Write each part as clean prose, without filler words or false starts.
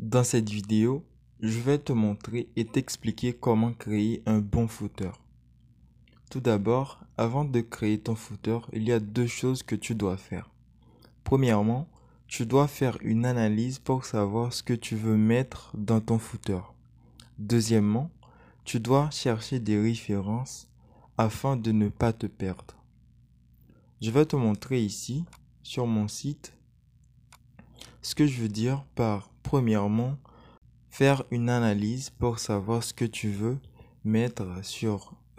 Dans cette vidéo, je vais te montrer et t'expliquer comment créer un bon footer. Tout d'abord, avant de créer ton footer, il y a deux choses que tu dois faire. Premièrement, tu dois faire une analyse pour savoir ce que tu veux mettre dans ton footer. Deuxièmement, tu dois chercher des références afin de ne pas te perdre. Je vais te montrer ici, sur mon site, ce que je veux dire par premièrement, faire une analyse pour savoir ce que tu veux mettre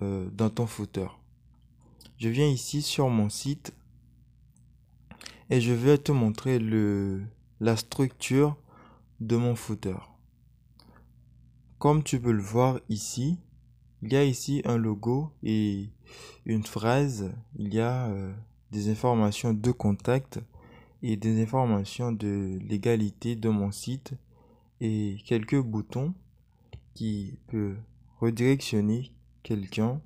dans ton footer. Je viens ici sur mon site et je vais te montrer la structure de mon footer. Comme tu peux le voir ici, il y a ici un logo et une phrase. Il y a des informations de contact et des informations de légalité de mon site et quelques boutons qui peut redirectionner quelqu'un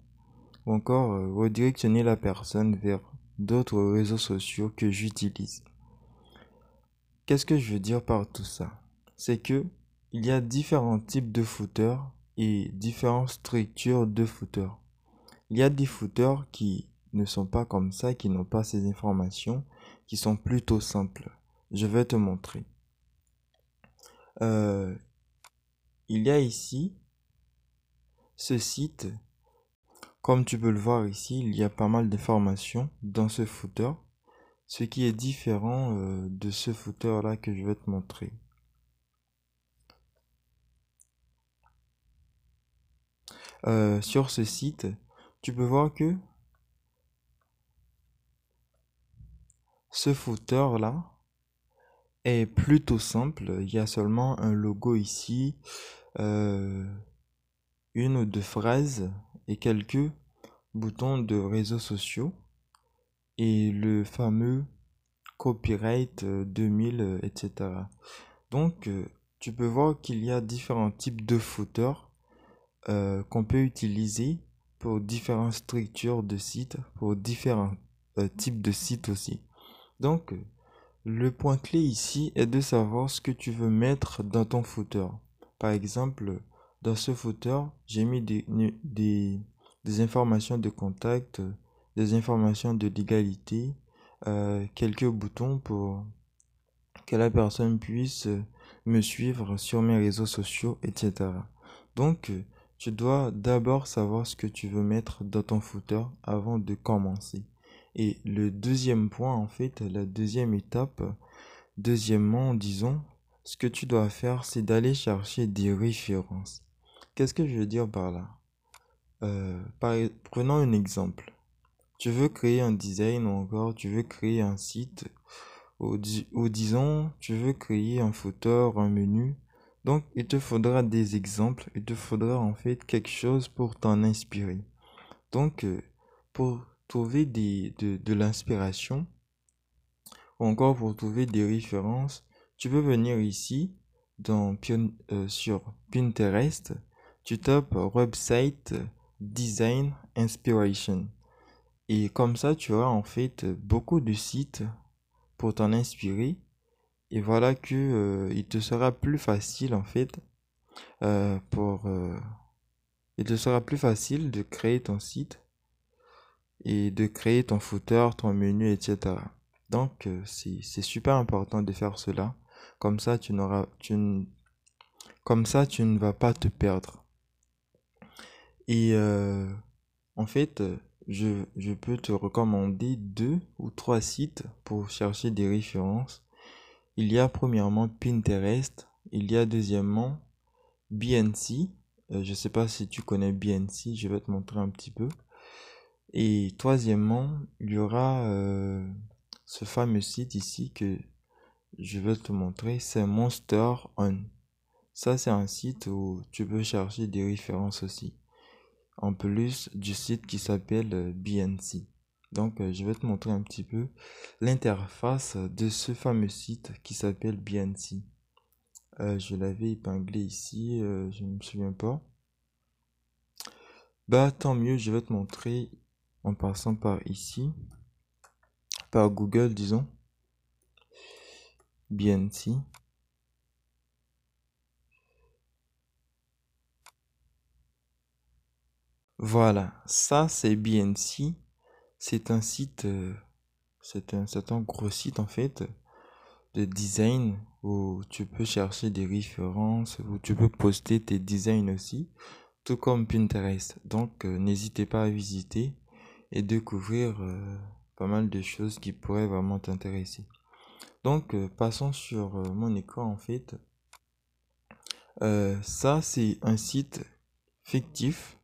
ou encore redirectionner la personne vers d'autres réseaux sociaux que j'utilise. Qu'est-ce que je veux dire par tout ça? C'est que il y a différents types de footers et différentes structures de footers. Il y a des footers qui ne sont pas comme ça, qui n'ont pas ces informations, qui sont plutôt simples. Je vais te montrer. Il y a ici ce site. Comme tu peux le voir ici, il y a pas mal d'informations dans ce footer, ce qui est différent de ce footer là que je vais te montrer. Sur ce site, tu peux voir que ce footer là est plutôt simple. Il y a seulement un logo ici, une ou deux phrases et quelques boutons de réseaux sociaux et le fameux copyright 2000, etc. Donc, tu peux voir qu'il y a différents types de footers qu'on peut utiliser pour différentes structures de sites, pour différents types de sites aussi. Donc, le point clé ici est de savoir ce que tu veux mettre dans ton footer. Par exemple, dans ce footer, j'ai mis des informations de contact, des informations de légalité, quelques boutons pour que la personne puisse me suivre sur mes réseaux sociaux, etc. Donc, tu dois d'abord savoir ce que tu veux mettre dans ton footer avant de commencer. Et le deuxième point, en fait, la deuxième étape, deuxièmement, disons, ce que tu dois faire, c'est d'aller chercher des références. Qu'est-ce que je veux dire par là? Prenons un exemple. Tu veux créer un design ou encore tu veux créer un site ou disons, tu veux créer un footer, un menu. Donc, il te faudra des exemples, il te faudra en fait quelque chose pour t'en inspirer. Donc, pour trouver de l'inspiration, ou encore pour trouver des références, tu peux venir ici sur Pinterest, tu tapes website design inspiration. Et comme ça, tu auras en fait beaucoup de sites pour t'en inspirer. Et voilà que il te sera plus facile en fait euh, pour euh, il te sera plus facile de créer ton site et de créer ton footer, ton menu, etc. Donc c'est super important de faire cela. Comme ça comme ça tu ne vas pas te perdre. Et en fait je peux te recommander deux ou trois sites pour chercher des références. Il y a premièrement Pinterest, il y a deuxièmement BNC. Je ne sais pas si tu connais BNC, je vais te montrer un petit peu. Et troisièmement, il y aura ce fameux site ici que je vais te montrer, c'est Monster On. Ça, c'est un site où tu peux chercher des références aussi, en plus du site qui s'appelle BNC. Donc, je vais te montrer un petit peu l'interface de ce fameux site qui s'appelle BNC. Je l'avais épinglé ici, je ne me souviens pas. Bah tant mieux, je vais te montrer en passant par ici, par Google disons, BNC. Voilà, ça c'est BNC. C'est un site, c'est un gros site en fait de design où tu peux chercher des références, où tu peux poster tes designs aussi, tout comme Pinterest. Donc n'hésitez pas à visiter et découvrir pas mal de choses qui pourraient vraiment t'intéresser. Donc passons sur mon écran en fait. Ça c'est un site fictif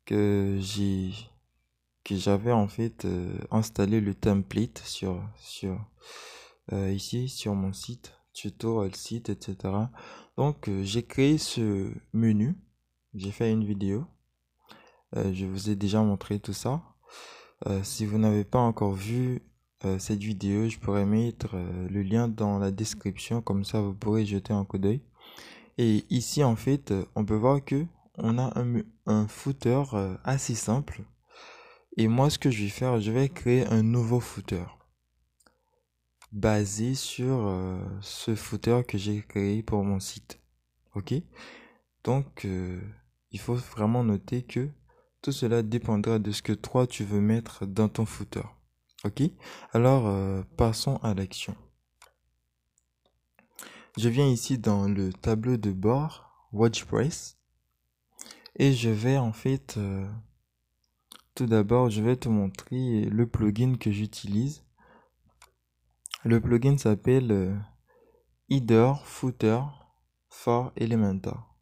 que j'ai que j'avais en fait installé le template sur ici sur mon site tutorial site, etc. Donc j'ai créé ce menu, j'ai fait une vidéo, je vous ai déjà montré tout ça. Si vous n'avez pas encore vu cette vidéo, je pourrais mettre le lien dans la description, comme ça vous pourrez jeter un coup d'œil. Et ici en fait on peut voir que on a un footer assez simple. Et moi, ce que je vais faire, je vais créer un nouveau footer basé sur ce footer que j'ai créé pour mon site. Ok? Donc, il faut vraiment noter que tout cela dépendra de ce que toi tu veux mettre dans ton footer. Ok? Alors, passons à l'action. Je viens ici dans le tableau de bord WordPress et je vais en fait, tout d'abord, je vais te montrer le plugin que j'utilise. Le plugin s'appelle Header Footer for Elementor.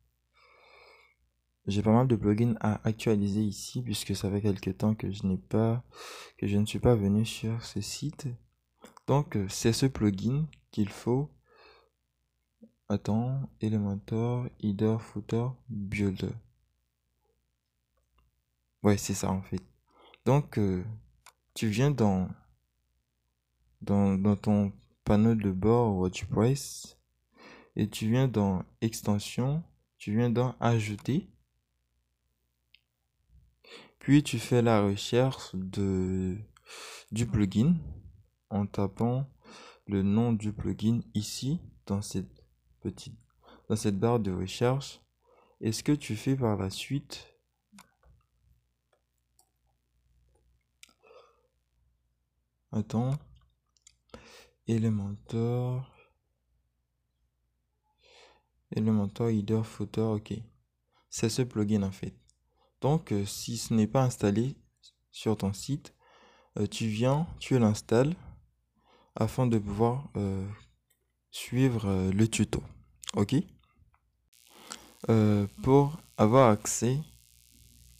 J'ai pas mal de plugins à actualiser ici puisque ça fait quelques temps que je ne suis pas venu sur ce site. Donc c'est ce plugin qu'il faut. Attends, Elementor, Header Footer, Builder. Ouais, c'est ça en fait. Donc tu viens dans ton panneau de bord WordPress et tu viens dans Extension, tu viens dans Ajouter. Puis tu fais la recherche du plugin en tapant le nom du plugin ici dans petite, dans cette barre de recherche. Et ce que tu fais par la suite, attends, Elementor, Elementor Header Footer, ok. C'est ce plugin en fait. Donc si ce n'est pas installé sur ton site, tu l'installes afin de pouvoir suivre le tuto. Ok? Pour avoir accès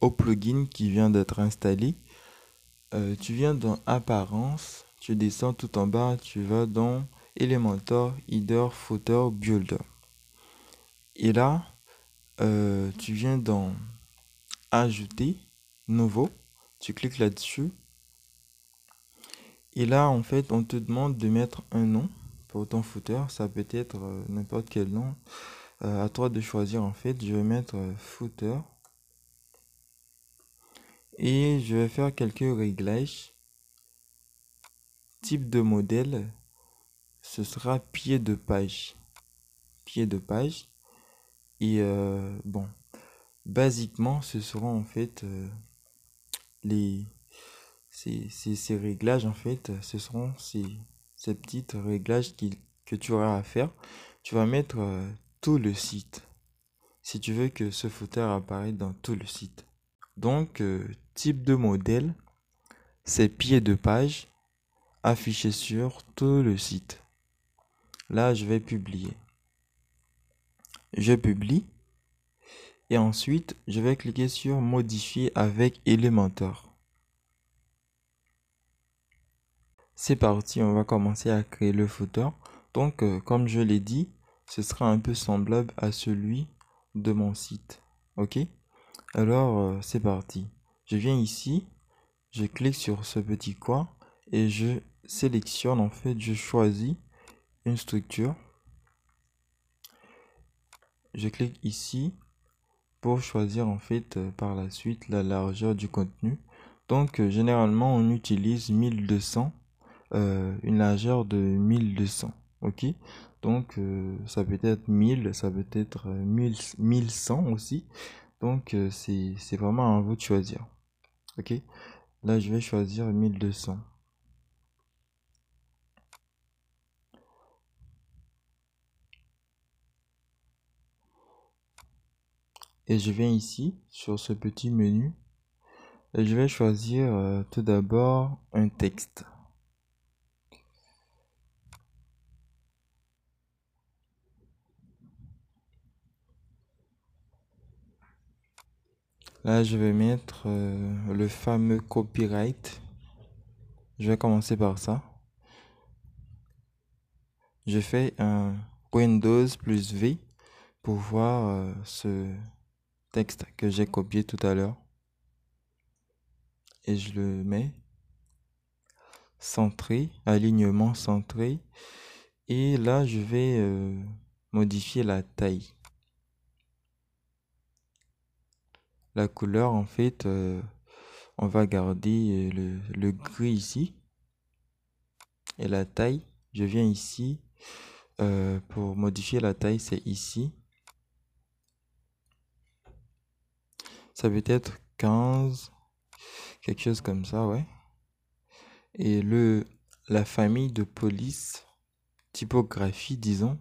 au plugin qui vient d'être installé, tu viens dans Apparence, tu descends tout en bas, tu vas dans Elementor, Header, Footer, Builder. Et là, tu viens dans Ajouter, Nouveau, tu cliques là-dessus. Et là, en fait, on te demande de mettre un nom pour ton footer. Ça peut être n'importe quel nom. À toi de choisir en fait. Je vais mettre footer. Et je vais faire quelques réglages. Type de modèle, ce sera pied de page. Pied de page. Et bon, basiquement, ce seront en fait les ces réglages en fait, ce seront ces petites réglages que tu auras à faire. Tu vas mettre tout le site si tu veux que ce footer apparaisse dans tout le site. Donc, type de modèle, c'est pied de page affiché sur tout le site. Là, je vais publier. Je publie et ensuite, je vais cliquer sur modifier avec Elementor. C'est parti, on va commencer à créer le footer. Donc, comme je l'ai dit, ce sera un peu semblable à celui de mon site. Ok? Alors, c'est parti. Je viens ici, je clique sur ce petit coin et je sélectionne, en fait, je choisis une structure. Je clique ici pour choisir, en fait, par la suite, la largeur du contenu. Donc, généralement, on utilise 1200, une largeur de 1200. Ok? Donc, ça peut être 1000, ça peut être 1100 aussi. Donc, c'est vraiment à vous de choisir. Ok? Là, je vais choisir 1200. Et je viens ici, sur ce petit menu. Et je vais choisir tout d'abord un texte. Là, je vais mettre le fameux copyright. Je vais commencer par ça. Je fais un Windows plus V pour voir ce texte que j'ai copié tout à l'heure. Et je le mets centré, alignement centré. Et là, je vais modifier la taille. La couleur, en fait, on va garder le gris ici. Et la taille, je viens ici. Pour modifier la taille, c'est ici. Ça peut être 15, quelque chose comme ça, ouais. Et la famille de police, typographie, disons,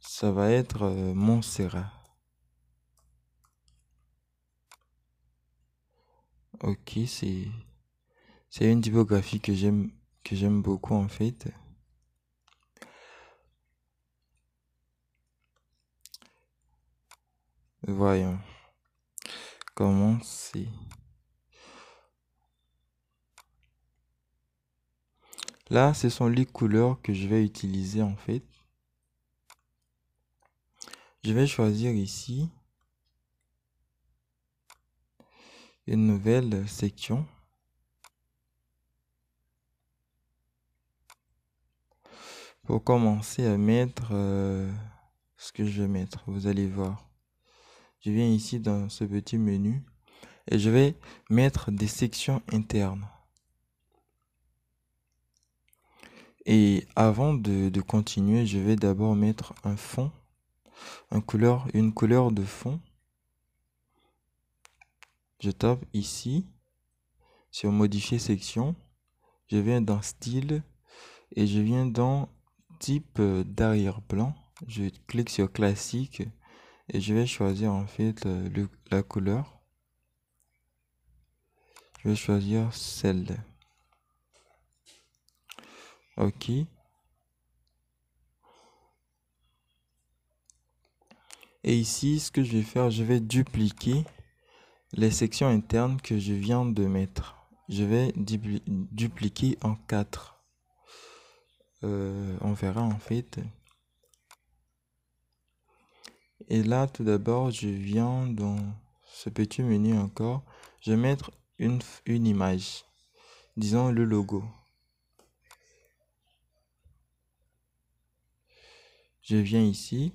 ça va être Montserrat. Ok, c'est une typographie que j'aime beaucoup en fait. Voyons comment c'est. Là, ce sont les couleurs que je vais utiliser en fait. Je vais choisir ici une nouvelle section. Pour commencer à mettre ce que je vais mettre, vous allez voir. Je viens ici dans ce petit menu et je vais mettre des sections internes. Et avant de continuer, je vais d'abord mettre un fond, une couleur de fond. Je tape ici sur modifier section. Je viens dans style et je viens dans type d'arrière-plan. Je clique sur classique et je vais choisir en fait la couleur. Je vais choisir celle. Ok. Et ici, ce que je vais faire, je vais dupliquer les sections internes que je viens de mettre. Je vais dupliquer en 4. On verra en fait. Et là, tout d'abord, je viens dans ce petit menu encore. Je vais mettre une image. Disons le logo. Je viens ici.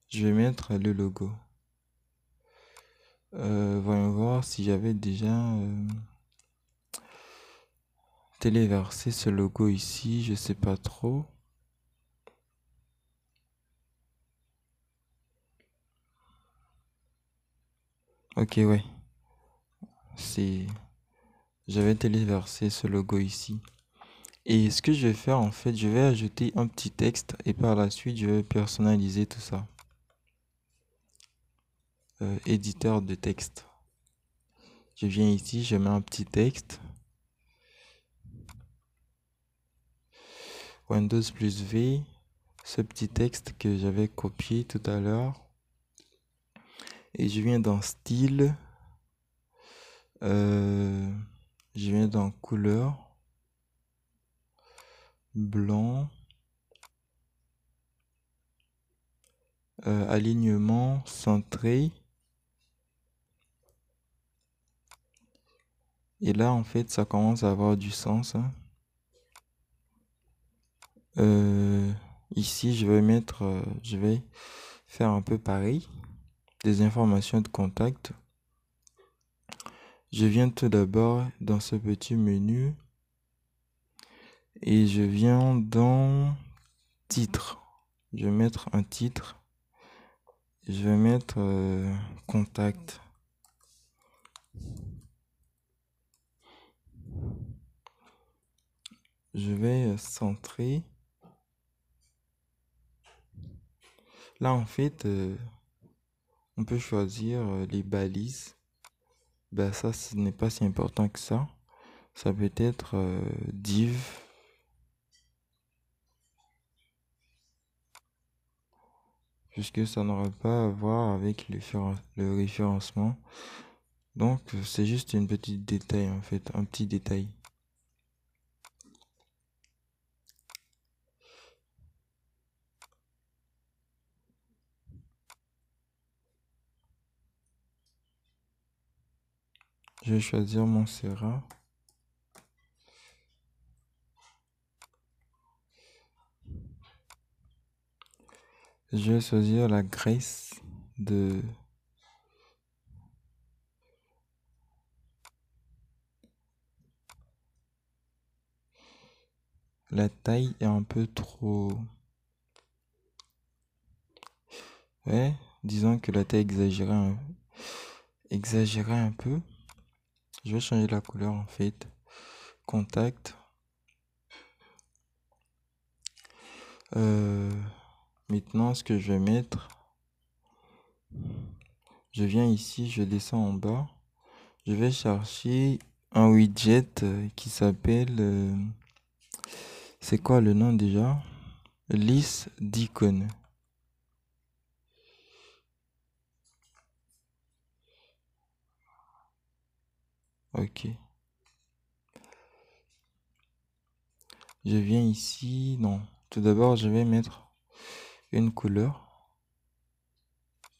Je vais mettre le logo. Voyons voir si j'avais déjà téléversé ce logo ici. Je sais pas trop. Ok, ouais. J'avais téléversé ce logo ici. Et ce que je vais faire, en fait, je vais ajouter un petit texte et par la suite, je vais personnaliser tout ça. Éditeur de texte. Je viens ici, je mets un petit texte. Windows plus V. Ce petit texte que j'avais copié tout à l'heure. Et je viens dans style. Je viens dans couleur. Blanc. Alignement centré. Et là, en fait, ça commence à avoir du sens. Hein. Ici, je vais faire un peu pareil. Des informations de contact. Je viens tout d'abord dans ce petit menu et je viens dans titre. Je vais mettre un titre. Je vais mettre contact. Je vais centrer. Là, en fait, on peut choisir les balises. Ben, ça, ce n'est pas si important que ça. Ça peut être div, puisque ça n'aura pas à voir avec le référencement. Donc, c'est juste une petite détail, en fait, un petit détail. Je vais choisir Montserrat. Je vais choisir la graisse de la taille est un peu trop. Ouais, disons que la taille exagérée un peu. Je vais changer la couleur en fait. Contact. Euh, Maintenant, ce que je vais mettre, je viens ici, je descends en bas. Je vais chercher un widget qui s'appelle. C'est quoi le nom déjà? Liste d'icônes. Ok. Je viens ici. Non. Tout d'abord, je vais mettre une couleur.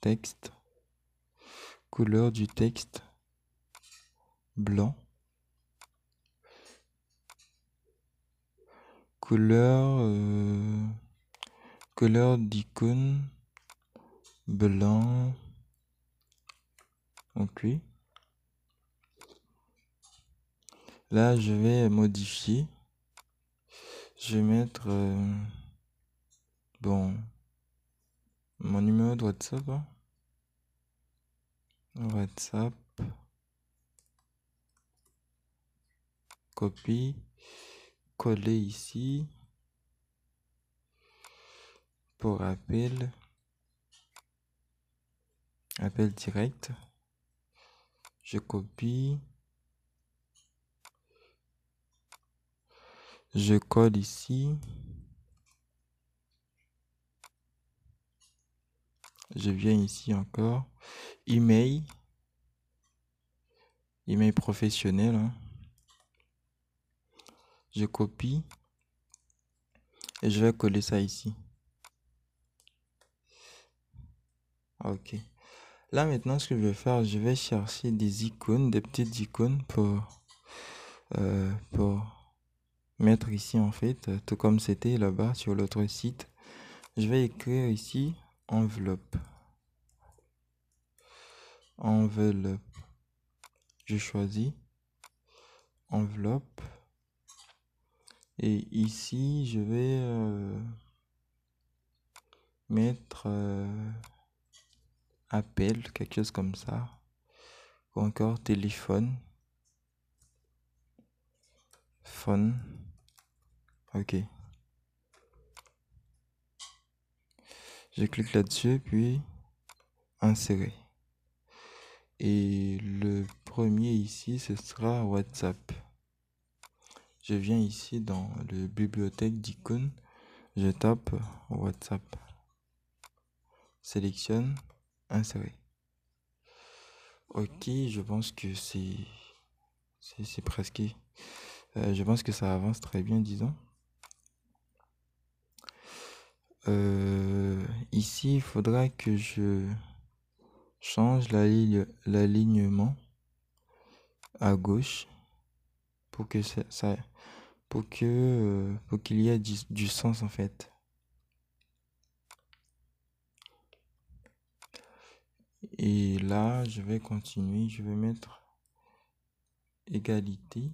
Texte. Couleur du texte. Blanc. Couleur. Couleur d'icône. Blanc. Ok. Là, je vais modifier. Je vais mettre. Bon. Mon numéro de WhatsApp. Hein. WhatsApp. Copie. Coller ici. Pour appel. Appel direct. Je copie. Je colle ici. Je viens ici encore. Email. Email professionnel. Hein. Je copie. Et je vais coller ça ici. Ok. Là maintenant, ce que je vais faire, je vais chercher des icônes, des petites icônes pour mettre ici en fait, tout comme c'était là-bas sur l'autre site. Je vais écrire ici enveloppe. Enveloppe. Je choisis enveloppe. Et ici, je vais mettre appel, quelque chose comme ça. Ou encore téléphone. Phone. Ok. Je clique là-dessus, puis insérer. Et le premier ici, ce sera WhatsApp. Je viens ici dans le bibliothèque d'icônes. Je tape WhatsApp. Sélectionne, insérer. Ok, je pense que c'est presque. Je pense que ça avance très bien, disons. Ici, il faudra que je change l'alignement à gauche pour que pour qu'il y ait du sens en fait. Et là, je vais continuer, je vais mettre égalité.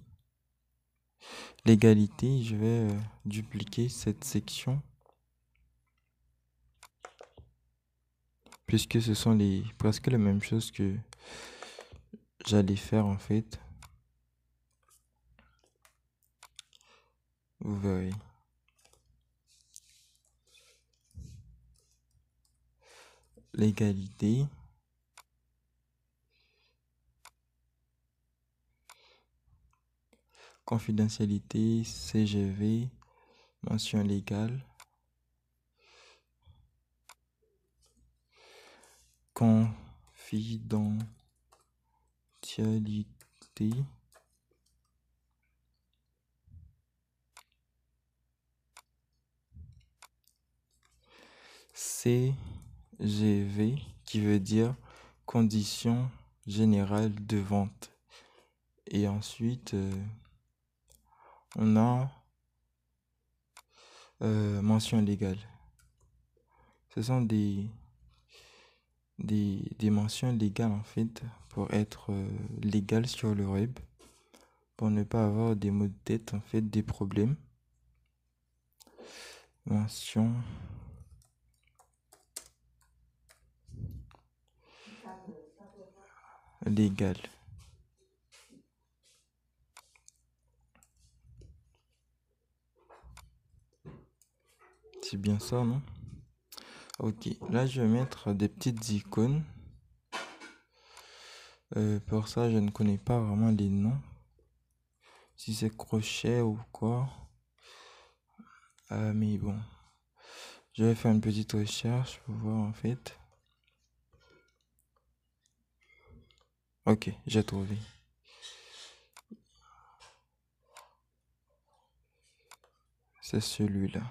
L'égalité, je vais dupliquer cette section. puisque ce sont presque les mêmes choses que j'allais faire en fait. Vous verrez. L'égalité. Confidentialité, CGV, mention légale. Confidentialité. CGV qui veut dire conditions générales de vente. Et ensuite, on a mention légale. Ce sont des mentions légales en fait pour être légal sur le web, pour ne pas avoir des maux de tête en fait, des problèmes. Mention légale. C'est bien ça, non? Ok, là je vais mettre des petites icônes. Pour ça, je ne connais pas vraiment les noms. Si c'est crochet ou quoi. Mais bon. Je vais faire une petite recherche pour voir en fait. Ok, j'ai trouvé. C'est celui-là.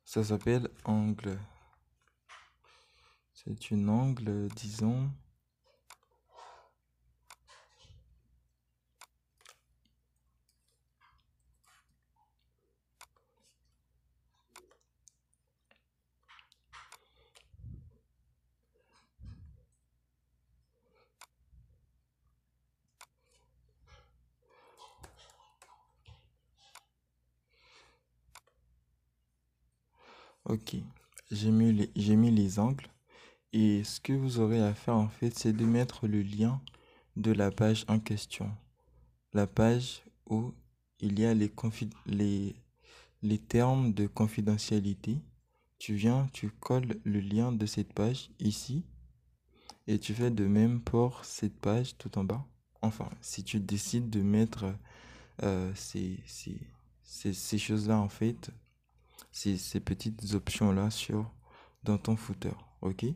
Ça s'appelle angle. C'est une angle, disons. Ok, j'ai mis les angles. Et ce que vous aurez à faire en fait, c'est de mettre le lien de la page en question. La page où il y a les termes de confidentialité. Tu viens, tu colles le lien de cette page ici. Et tu fais de même pour cette page tout en bas. Enfin, si tu décides de mettre euh, ces, ces, ces choses-là en fait, ces petites options-là dans ton footer. Ok?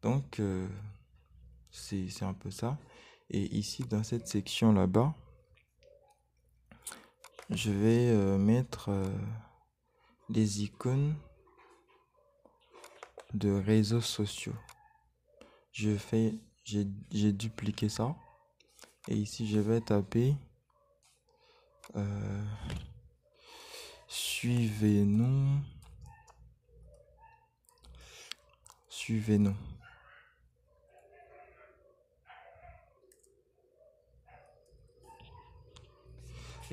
Donc, c'est un peu ça. Et ici, dans cette section là-bas, je vais mettre les icônes de réseaux sociaux. J'ai dupliqué ça. Et ici, je vais taper euh, suivez-nous. Suivez-nous.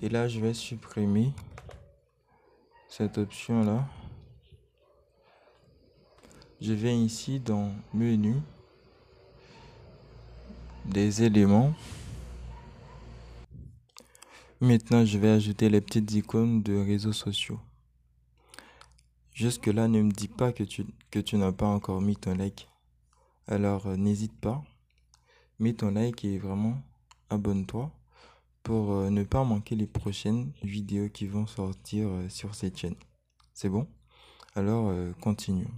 Et là, je vais supprimer cette option-là. Je viens ici dans menu, des éléments. Maintenant, je vais ajouter les petites icônes de réseaux sociaux. Jusque-là, ne me dis pas que tu n'as pas encore mis ton like. Alors, n'hésite pas. Mets ton like et vraiment abonne-toi pour ne pas manquer les prochaines vidéos qui vont sortir sur cette chaîne. C'est bon? Alors, continuons.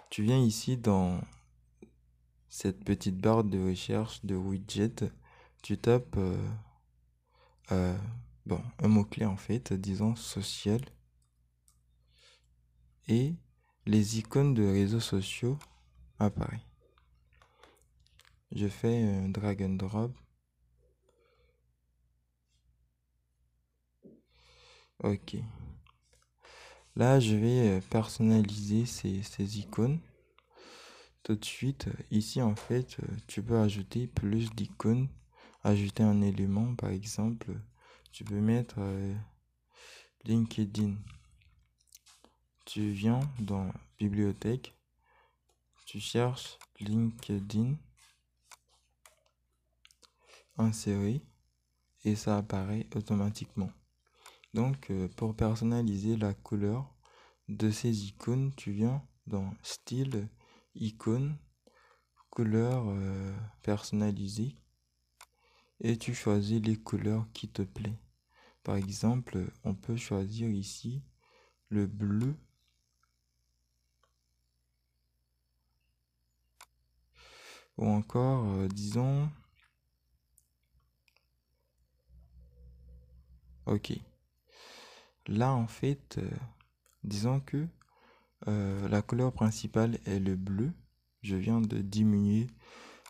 Tu viens ici dans cette petite barre de recherche de widget. Tu tapes un mot-clé en fait, disons social. Et les icônes de réseaux sociaux apparaissent. Je fais un drag and drop. Ok. Là, je vais personnaliser ces icônes. Tout de suite, ici, en fait, tu peux ajouter plus d'icônes. Ajouter un élément, par exemple. Tu peux mettre LinkedIn. Tu viens dans bibliothèque. tu cherches LinkedIn, insérer et ça apparaît automatiquement. Donc pour personnaliser la couleur de ces icônes, tu viens dans style, icône, couleur personnalisée et tu choisis les couleurs qui te plaisent. Par exemple, on peut choisir ici le bleu ou encore, disons, ok. Là, en fait, disons que la couleur principale est le bleu. Je viens de diminuer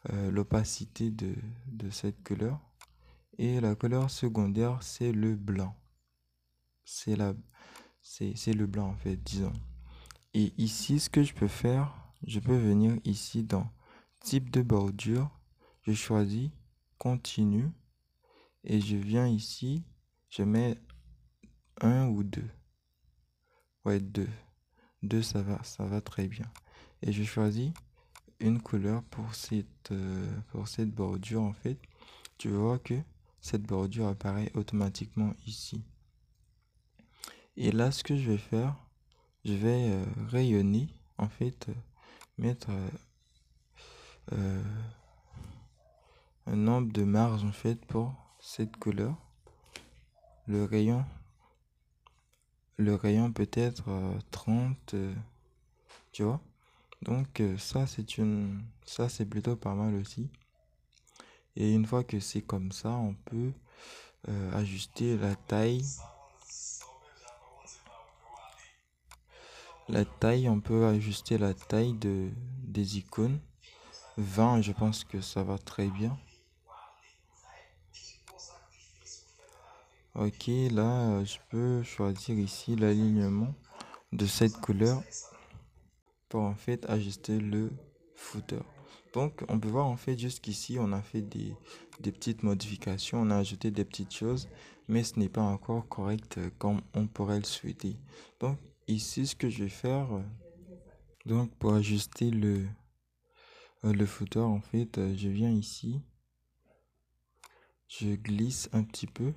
l'opacité de cette couleur. Et la couleur secondaire, c'est le blanc. C'est le blanc, en fait, disons. Et ici, ce que je peux faire, je peux venir ici dans type de bordure. Je choisis continue. Et je viens ici, je mets un ou deux. Ouais, deux. Deux, ça va très bien. Et je choisis une couleur pour cette bordure, en fait. Tu vois que cette bordure apparaît automatiquement ici. Et là, ce que je vais faire, je vais rayonner, en fait, mettre euh, un nombre de marges, en fait, pour cette couleur. Le rayon peut être 30, tu vois. Donc ça c'est plutôt pas mal aussi. Et une fois que c'est comme ça, on peut ajuster la taille. On peut ajuster la taille des icônes. 20, je pense que ça va très bien. Ok, là, je peux choisir ici l'alignement de cette couleur pour en fait ajuster le footer. Donc, on peut voir en fait jusqu'ici, on a fait des petites modifications, on a ajouté des petites choses, mais ce n'est pas encore correct comme on pourrait le souhaiter. Donc, ici, ce que je vais faire, donc pour ajuster le footer, en fait, je viens ici, je glisse un petit peu.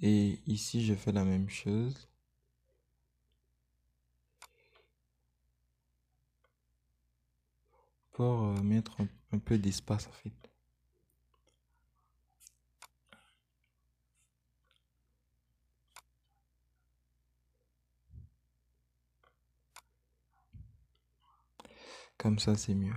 Et ici, je fais la même chose. Pour mettre un peu d'espace en fait. Comme ça, c'est mieux.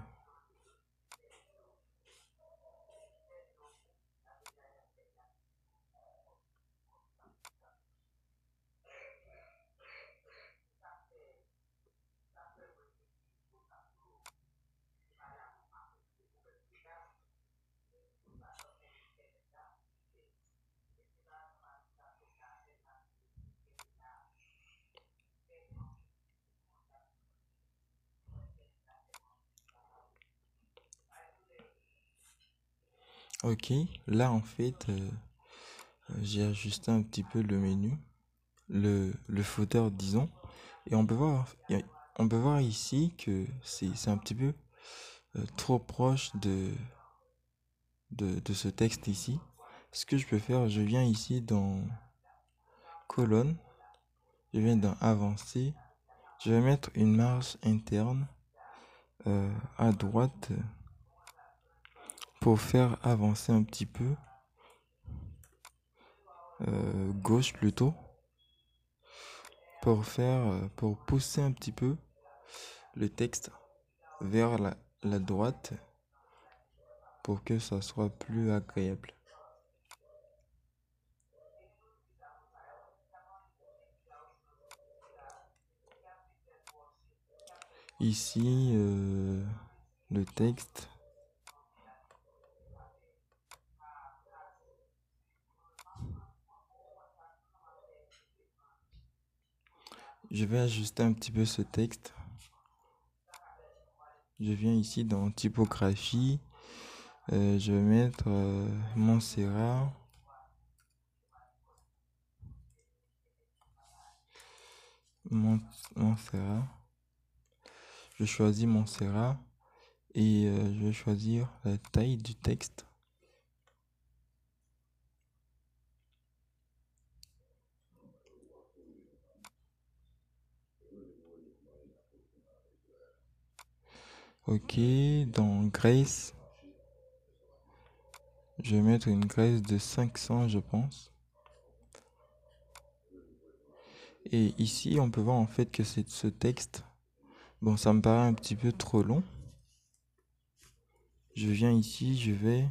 Ok, là en fait, j'ai ajusté un petit peu le menu, le footer disons, et on peut voir ici que c'est un petit peu trop proche de ce texte ici. Ce que je peux faire, je viens ici dans colonne, je viens dans avancer, je vais mettre une marge interne à droite pour faire avancer un petit peu, gauche plutôt, pour pousser un petit peu le texte vers la droite pour que ça soit plus agréable. Ici, le texte, je vais ajuster un petit peu ce texte. Je viens ici dans typographie, je vais mettre Montserrat. Montserrat. Je choisis Montserrat et je vais choisir la taille du texte. Ok, dans Grace, je vais mettre une Grace de 500, je pense. Et ici, on peut voir en fait que c'est ce texte. Bon, ça me paraît un petit peu trop long. Je viens ici, je vais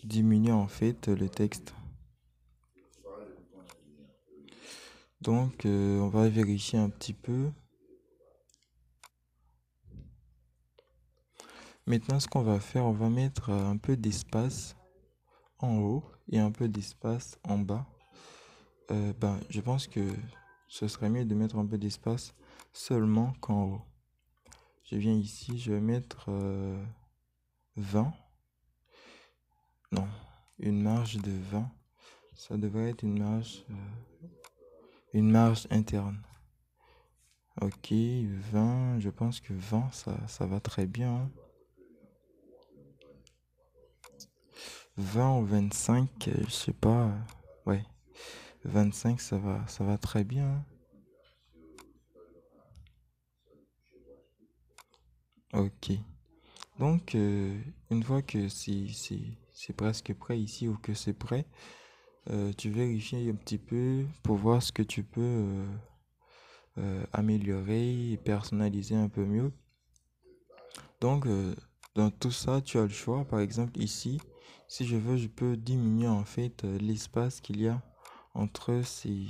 diminuer en fait le texte. Donc, on va vérifier un petit peu. Maintenant, ce qu'on va faire, on va mettre un peu d'espace en haut et un peu d'espace en bas. Je pense que ce serait mieux de mettre un peu d'espace seulement qu'en haut. Je viens ici, je vais mettre 20. Non, une marge de 20. Ça devrait être une marge interne. Ok, 20, je pense que 20, ça va très bien, hein. 20 ou 25, je sais pas. Ouais, 25, ça va très bien, hein. Ok. Donc, une fois que c'est presque prêt ici ou que c'est prêt, tu vérifies un petit peu pour voir ce que tu peux améliorer et personnaliser un peu mieux. Donc, dans tout ça, tu as le choix. Par exemple, ici, si je veux, je peux diminuer en fait l'espace qu'il y a entre ces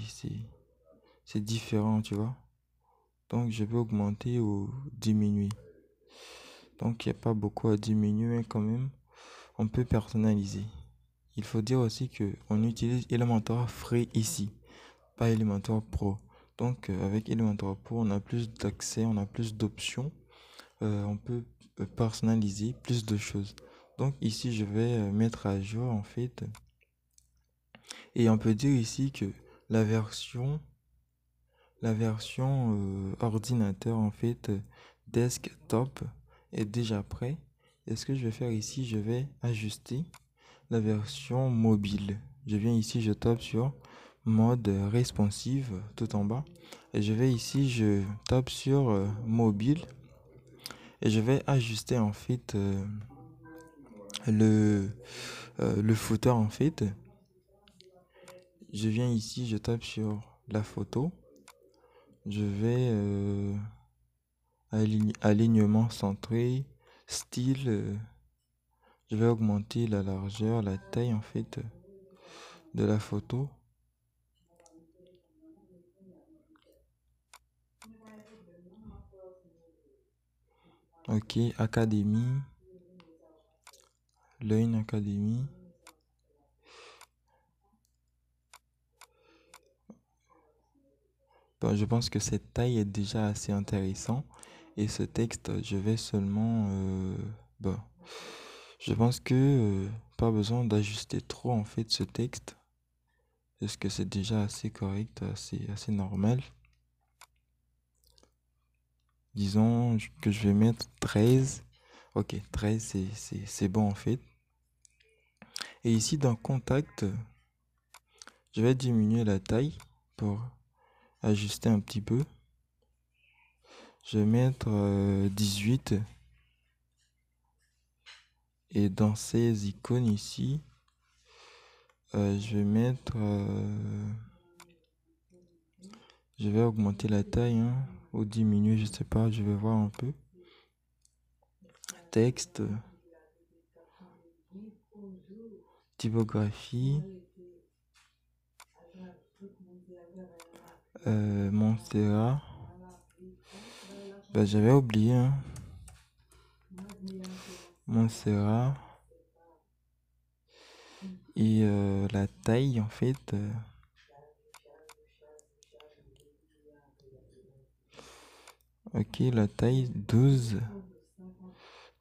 différents, tu vois. Donc, je peux augmenter ou diminuer. Donc, il n'y a pas beaucoup à diminuer mais quand même. On peut personnaliser. Il faut dire aussi que on utilise Elementor Free ici, pas Elementor Pro. Donc, avec Elementor Pro, on a plus d'accès, on a plus d'options. On peut personnaliser plus de choses. Donc ici, je vais mettre à jour en fait. Et on peut dire ici que la version, la version ordinateur en fait desktop est déjà prêt. Et ce que je vais faire ici, je vais ajuster la version mobile. Je viens ici, je tape sur mode responsive tout en bas. Et je vais ici, je tape sur mobile. Et je vais ajuster en fait le, le footer en fait. Je viens ici, je tape sur la photo. Je vais alignement centré, style. Je vais augmenter la largeur, la taille en fait de la photo. Ok, Académie. Learn Academy. Bon, je pense que cette taille est déjà assez intéressant. Et ce texte, je vais seulement... bon, je pense que pas besoin d'ajuster trop en fait ce texte. Parce que c'est déjà assez correct, assez normal. Disons que je vais mettre 13. Ok, 13 c'est bon en fait. Et ici dans contact, je vais diminuer la taille pour ajuster un petit peu. Je vais mettre 18. Et dans ces icônes ici, je vais mettre... je vais augmenter la taille hein, ou diminuer, je sais pas, je vais voir un peu. Texte, typographie, Montserrat. J'avais oublié, hein. Montserrat. Et la taille, en fait. Ok, la taille 12.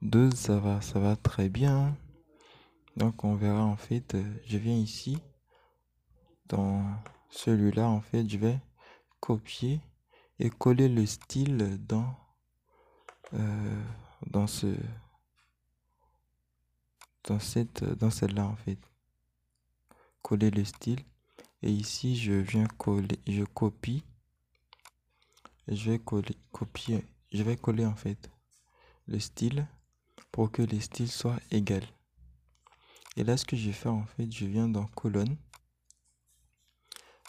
12, ça va très bien, hein. Donc on verra en fait, je viens ici, dans celui-là en fait, je vais copier et coller le style euh, dans ce, dans celle-là en fait. Coller le style. Et ici, je viens coller, je copie. Et je vais copier, je vais coller en fait le style pour que les styles soient égaux. Et là, ce que je vais faire en fait, je viens dans colonne,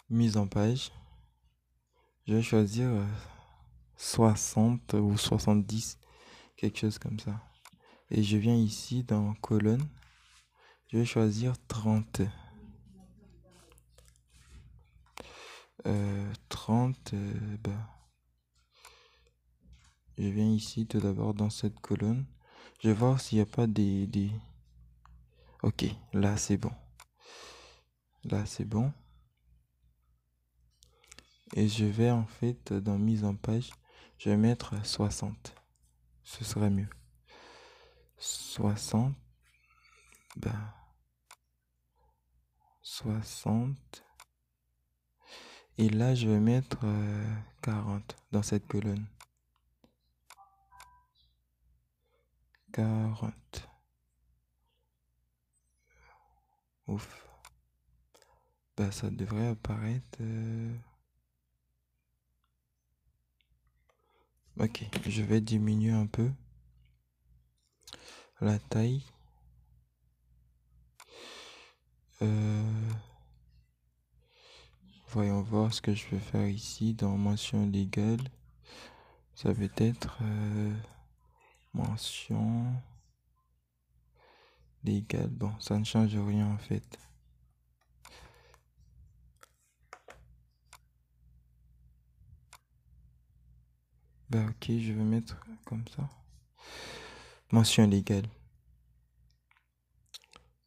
mise en page. Je vais choisir 60 ou 70, quelque chose comme ça. Et je viens ici dans colonne, je vais choisir 30. 30, je viens ici tout d'abord dans cette colonne. Je vais voir s'il n'y a pas des... Ok, là c'est bon. Là c'est bon. Et je vais en fait dans mise en page, je vais mettre 60. Ce serait mieux. 60, 60. Et là, je vais mettre 40 dans cette colonne. 40. Ouf. Ça devrait apparaître. Ok, je vais diminuer un peu la taille. Voyons voir ce que je peux faire ici dans mention légale. Ça peut être mention légale. Bon, ça ne change rien en fait. Ok, je vais mettre comme ça. Mention légale.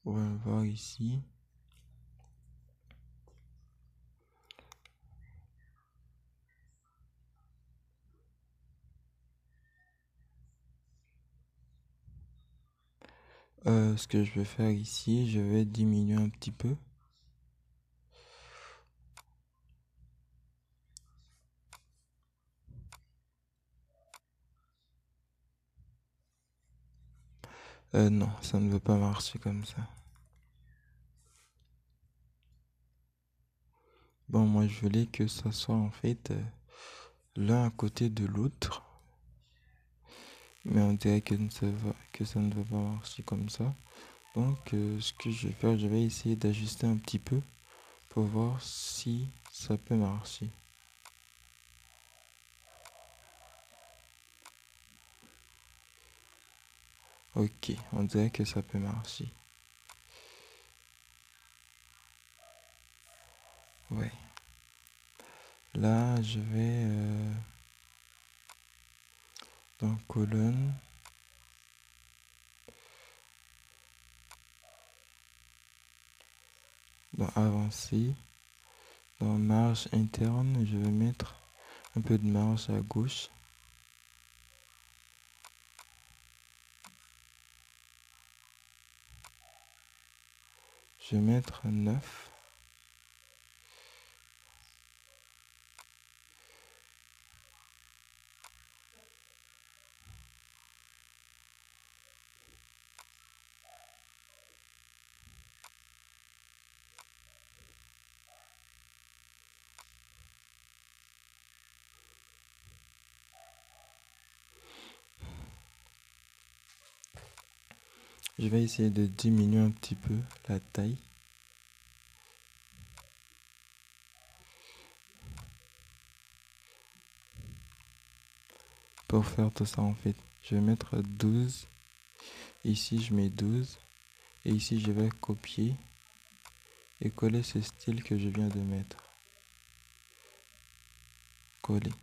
On va voir ici. Ce que je vais faire ici, je vais diminuer un petit peu. Non, ça ne veut pas marcher comme ça. Bon, moi je voulais que ça soit en fait l'un à côté de l'autre. Mais on dirait que ça ne va pas marcher comme ça. Donc ce que je vais faire, je vais essayer d'ajuster un petit peu pour voir si ça peut marcher. Ok, on dirait que ça peut marcher. Ouais. Là, je vais dans colonne. Dans avancer. Dans marge interne, je vais mettre un peu de marge à gauche. Je vais mettre 9. Je vais essayer de diminuer un petit peu la taille. Pour faire tout ça en fait, je vais mettre 12. Ici je mets 12. Et ici je vais copier et coller ce style que je viens de mettre. Coller.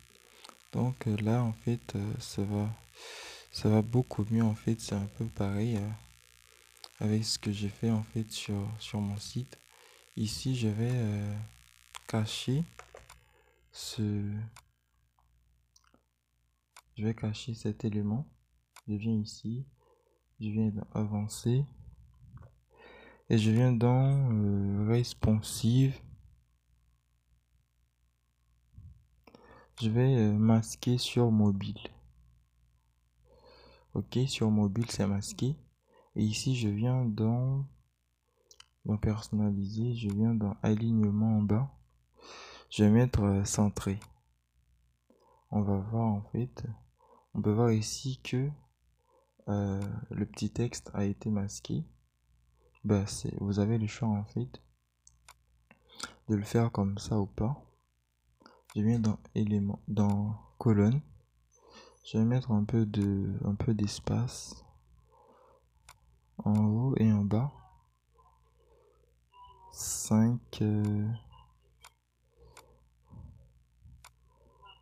Donc là en fait ça va beaucoup mieux en fait. C'est un peu pareil avec ce que j'ai fait en fait sur mon site. Ici je vais cacher ce je vais cacher cet élément. Je viens ici, je viens dans avancer et je viens dans responsive. Je vais masquer sur mobile. Ok, sur mobile c'est masqué. Et ici je viens dans personnaliser, je viens dans alignement en bas. Je vais mettre centré. On va voir en fait, on peut voir ici que le petit texte a été masqué. Bah, vous avez le choix en fait de le faire comme ça ou pas. Je viens dans éléments, dans colonne. Je vais mettre un peu d'espace en haut et en bas. 5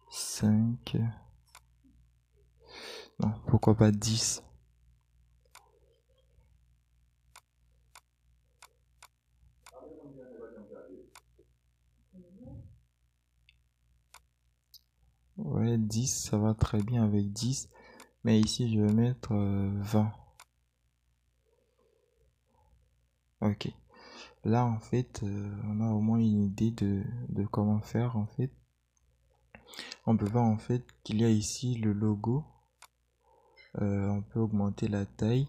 5 non, pourquoi pas 10. Ouais, 10, ça va très bien avec 10. Mais ici, je vais mettre 20. Ok. Là, en fait, on a au moins une idée de comment faire, en fait. On peut voir, en fait, qu'il y a ici le logo. On peut augmenter la taille.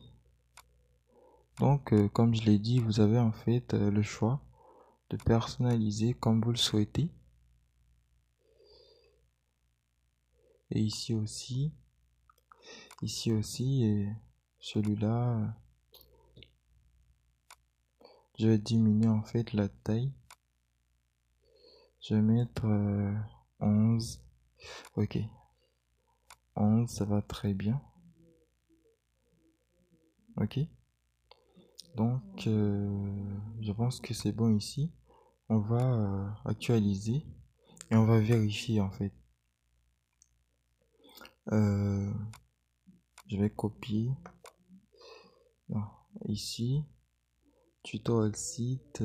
Donc, comme je l'ai dit, vous avez, en fait, le choix de personnaliser comme vous le souhaitez. Et ici aussi, et celui-là, je vais diminuer, en fait, la taille. Je vais mettre 11. Ok, 11, ça va très bien. Ok, donc je pense que c'est bon ici. On va actualiser et on va vérifier en fait. Euh, je vais copier. Non, ici, tutorial site.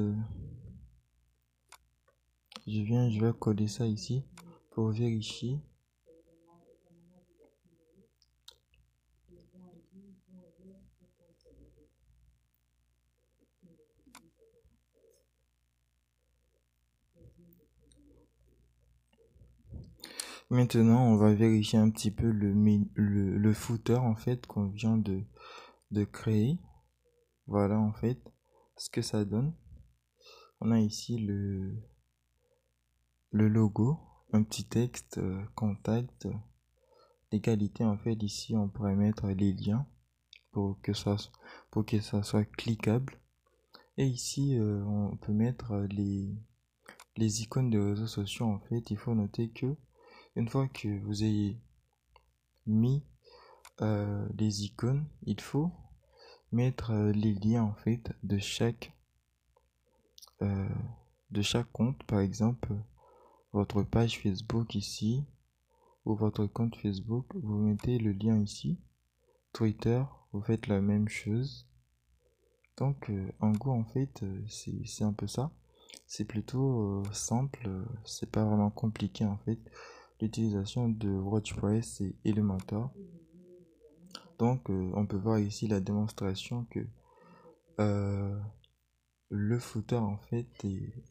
Je vais coller ça ici pour vérifier. Maintenant, on va vérifier un petit peu le footer en fait qu'on vient de créer. Voilà en fait ce que ça donne. On a ici le logo, un petit texte, contact, les qualités en fait. Ici, on pourrait mettre les liens pour que pour que ça soit cliquable. Et ici, on peut mettre les icônes de réseaux sociaux en fait. Il faut noter que une fois que vous ayez mis les icônes, il faut mettre les liens en fait euh, de chaque compte. Par exemple, votre page Facebook ici ou votre compte Facebook, vous mettez le lien ici. Twitter, vous faites la même chose. Donc, en gros, en fait, c'est un peu ça. C'est plutôt simple, c'est pas vraiment compliqué en fait. L'utilisation de WordPress et Elementor. Donc, on peut voir ici la démonstration que euh, le footer en fait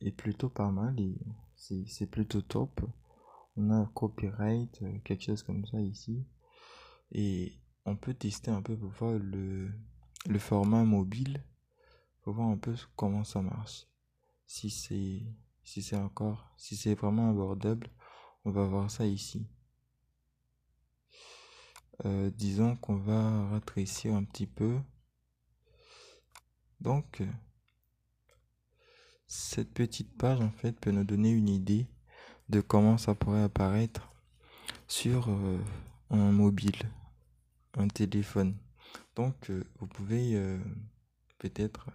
est plutôt pas mal et c'est plutôt top. On a copyright, quelque chose comme ça ici. Et on peut tester un peu pour voir le format mobile, pour voir un peu comment ça marche. Si c'est si c'est vraiment abordable, on va voir ça ici. Disons qu'on va rétrécir un petit peu. Donc, cette petite page en fait peut nous donner une idée de comment ça pourrait apparaître sur un mobile, un téléphone. Donc, vous pouvez peut-être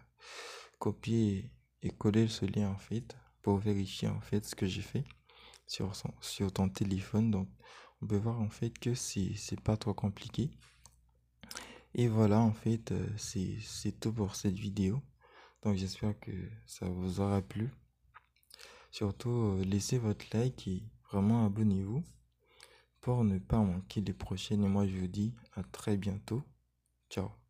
copier et coller ce lien en fait pour vérifier en fait ce que j'ai fait sur ton téléphone. Donc, on peut voir en fait que c'est pas trop compliqué. Et voilà, en fait, c'est tout pour cette vidéo. Donc, j'espère que ça vous aura plu. Surtout, laissez votre like et vraiment abonnez-vous pour ne pas manquer les prochaines. Et moi, je vous dis à très bientôt. Ciao.